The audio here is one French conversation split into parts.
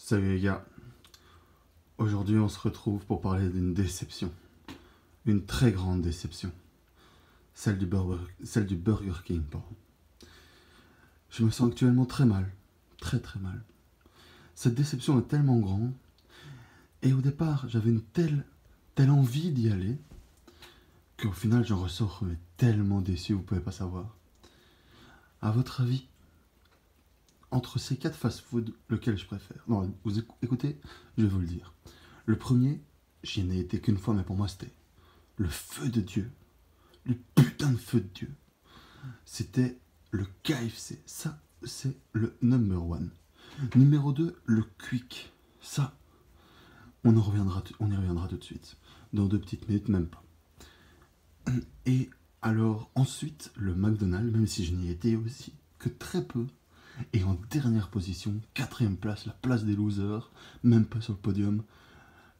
Salut les gars, aujourd'hui on se retrouve pour parler d'une déception, une très grande déception, celle du Burger King. Pardon. Je me sens actuellement très mal, très mal. Cette déception est tellement grande, et au départ j'avais une telle envie d'y aller, qu'au final j'en ressors mais tellement déçu, vous pouvez pas savoir. À votre avis, entre ces 4 fast-food, lequel je préfère? Non, vous écoutez, je vais vous le dire. Le premier, j'y n'ai été qu'une fois, mais pour moi c'était le feu de Dieu. Le putain de feu de Dieu. C'était le KFC. Ça, c'est le number one. Numéro 2, le Quick. Ça, on y reviendra tout de suite. Dans 2 petites minutes, même pas. Et alors, ensuite, le McDonald's, même si je n'y étais aussi que très peu. Et en dernière position, 4ème place, la place des losers, même pas sur le podium,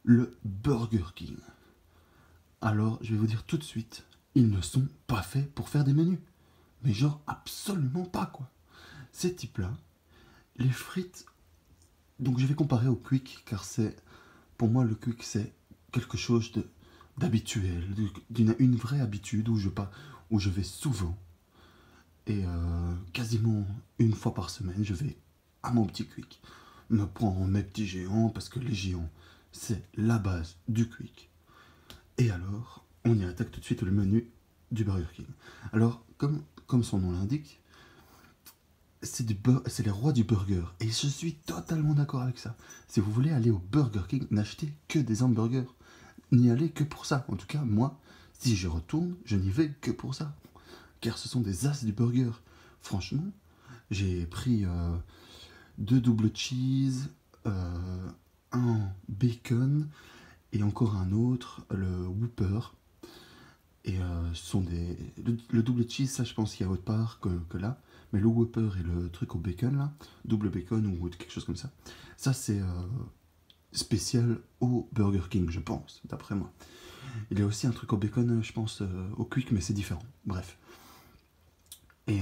le Burger King. Alors, je vais vous dire tout de suite, ils ne sont pas faits pour faire des menus. Mais genre, absolument pas, quoi. Ces types-là, les frites... Donc je vais comparer au Quick, car c'est... Pour moi, le Quick, c'est quelque chose d'habituel, une vraie habitude où je vais souvent. Et quasiment une fois par semaine, je vais à mon petit Quick. Me prendre mes petits géants, parce que les géants, c'est la base du Quick. Et alors, on y attaque tout de suite le menu du Burger King. Alors, comme son nom l'indique, c'est les rois du burger. Et je suis totalement d'accord avec ça. Si vous voulez aller au Burger King, n'achetez que des hamburgers. N'y allez que pour ça. En tout cas, moi, si je retourne, je n'y vais que pour ça. Car ce sont des as du burger. Franchement, j'ai pris 2 double cheese, un bacon et encore un autre, le Whopper. Et le double cheese, ça je pense qu'il y a autre part que là. Mais le Whopper et le truc au bacon là, double bacon ou quelque chose comme ça c'est spécial au Burger King, je pense, d'après moi. Il y a aussi un truc au bacon, je pense, au Quick, mais c'est différent. Bref. Et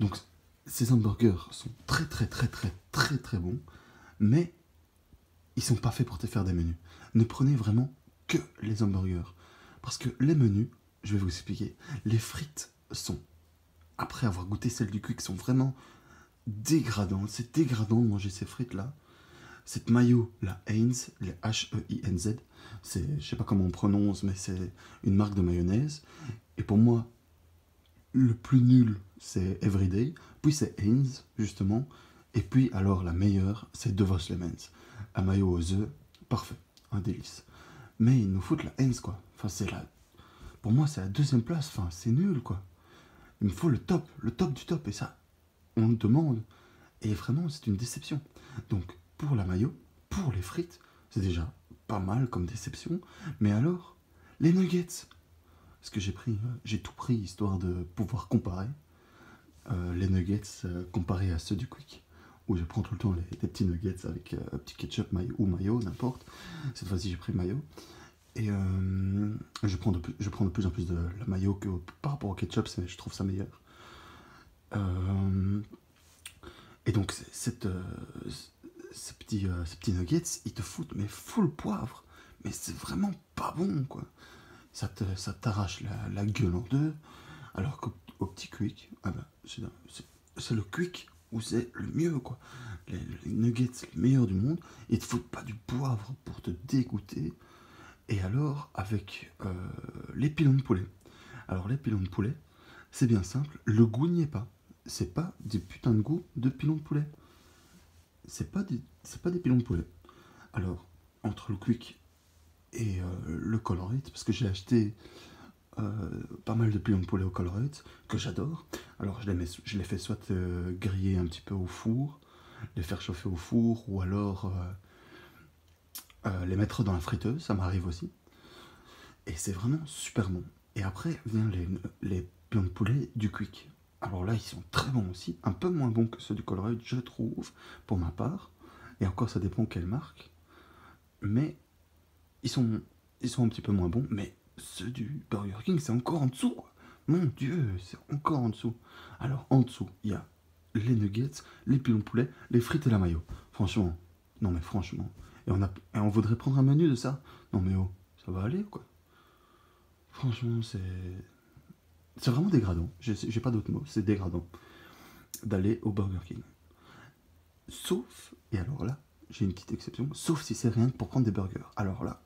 donc, ces hamburgers sont très bons, mais ils sont pas faits pour te faire des menus. Ne prenez vraiment que les hamburgers. Parce que les menus, je vais vous expliquer, les frites sont, après avoir goûté celles du Quick, sont vraiment dégradantes. C'est dégradant de manger ces frites-là. Cette mayo, la Heinz, les H-E-I-N-Z, je sais pas comment on prononce, mais c'est une marque de mayonnaise. Et pour moi, le plus nul, c'est Everyday, puis c'est Heinz, justement, et puis alors la meilleure, c'est De Vos Lemons. Un mayo aux œufs, parfait, un délice. Mais ils nous foutent la Heinz, quoi. Enfin, pour moi, c'est la 2ème place, enfin, c'est nul, quoi. Il me faut le top du top, et ça, on le demande. Et vraiment, c'est une déception. Donc, pour la mayo, pour les frites, c'est déjà pas mal comme déception. Mais alors, les nuggets. Parce que j'ai tout pris histoire de pouvoir comparer les nuggets comparés à ceux du Quick. Où je prends tout le temps des petits nuggets avec un petit ketchup ou mayo, n'importe. Cette fois-ci, j'ai pris mayo. Et je prends de plus en plus de la mayo que par rapport au ketchup, je trouve ça meilleur. Et donc, ces petits nuggets, ils te foutent mais full poivre. Mais c'est vraiment pas bon, quoi. Ça t'arrache la gueule en deux. Alors qu'au petit Quick, ah ben, c'est le Quick où c'est le mieux, quoi. Les nuggets, c'est le meilleur du monde. Ils te foutent pas du poivre pour te dégoûter. Et alors, avec les pilons de poulet. Alors, les pilons de poulet, c'est bien simple. Le goût n'y est pas. C'est pas des putains de goût de pilons de poulet. C'est pas des pilons de poulet. Alors, entre le Quick et le Colorate, parce que j'ai acheté pas mal de pilons de poulet au Colorate, que j'adore. Alors, je les fais soit griller un petit peu au four, les faire chauffer au four, ou alors les mettre dans la friteuse, ça m'arrive aussi. Et c'est vraiment super bon. Et après viennent les pilons de poulet du Quick. Alors là, ils sont très bons aussi, un peu moins bons que ceux du Colruyt, je trouve, pour ma part. Et encore, ça dépend quelle marque. Mais ils sont un petit peu moins bons. Mais ceux du Burger King, c'est encore en dessous. Mon Dieu, c'est encore en dessous. Alors, en dessous, il y a les nuggets, les pilons de poulet, les frites et la mayo. Franchement, Non mais franchement. Et on voudrait prendre un menu de ça. Non mais oh, ça va aller quoi. Franchement, c'est vraiment dégradant. J'ai pas d'autre mot, c'est dégradant d'aller au Burger King. Sauf, et alors là, j'ai une petite exception, sauf si c'est rien que pour prendre des burgers. Alors là,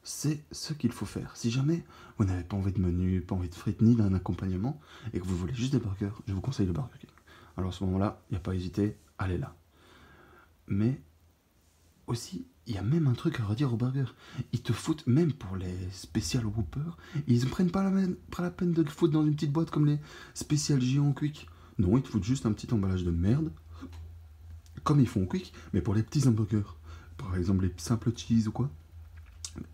c'est ce qu'il faut faire. Si jamais vous n'avez pas envie de menu, pas envie de frites, ni d'un accompagnement, et que vous voulez juste des burgers, je vous conseille le Burger King. Alors à ce moment-là, il n'y a pas à hésiter, allez là. Mais aussi, il y a même un truc à redire au burger. Ils te foutent, même pour les spécial Whopper, ils ne prennent pas la peine de te foutre dans une petite boîte comme les spécial géants Quick. Non, ils te foutent juste un petit emballage de merde, comme ils font au Quick, mais pour les petits hamburgers. Par exemple, les simples cheese ou quoi.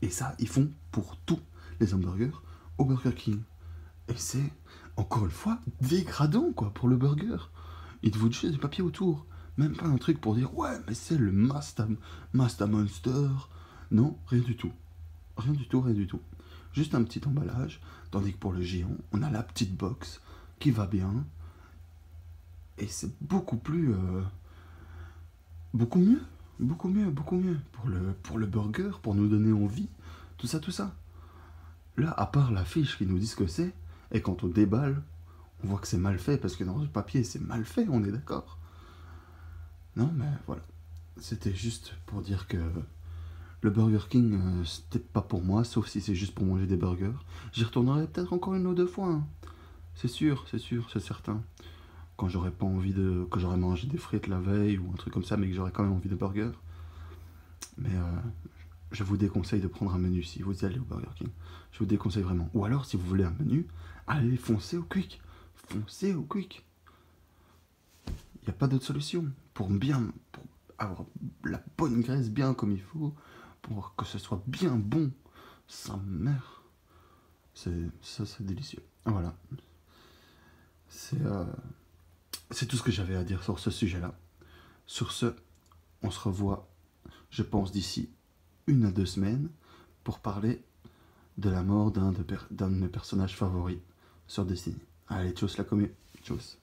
Et ça, ils font pour tous les hamburgers au Burger King. Et c'est, encore une fois, dégradant, quoi, pour le burger. Ils te foutent juste du papier autour. Même pas un truc pour dire, ouais, mais c'est le Masta Monster. Non, rien du tout. Rien du tout, rien du tout. Juste un petit emballage. Tandis que pour le géant, on a la petite box qui va bien. Et c'est beaucoup plus... beaucoup mieux. Beaucoup mieux, beaucoup mieux. Pour le burger, pour nous donner envie. Tout ça, tout ça. Là, à part la fiche qui nous dit ce que c'est, et quand on déballe, on voit que c'est mal fait, parce que dans le papier, c'est mal fait, on est d'accord. Non, mais voilà. C'était juste pour dire que le Burger King, c'était pas pour moi, sauf si c'est juste pour manger des burgers. J'y retournerai peut-être encore une ou deux fois, hein. C'est sûr, c'est certain. Quand j'aurais pas envie de... que j'aurais mangé des frites la veille, ou un truc comme ça, mais que j'aurais quand même envie de burger. Mais je vous déconseille de prendre un menu si vous allez au Burger King. Je vous déconseille vraiment. Ou alors, si vous voulez un menu, allez foncer au Quick. Foncez au Quick. Il n'y a pas d'autre solution. Pour avoir la bonne graisse bien comme il faut, pour que ce soit bien bon, sa mère. C'est délicieux. Voilà. C'est tout ce que j'avais à dire sur ce sujet-là. Sur ce, on se revoit, je pense, d'ici 1 à 2 semaines pour parler de la mort d'un de mes personnages favoris sur Destiny. Allez, tchuss la commu. Tchuss.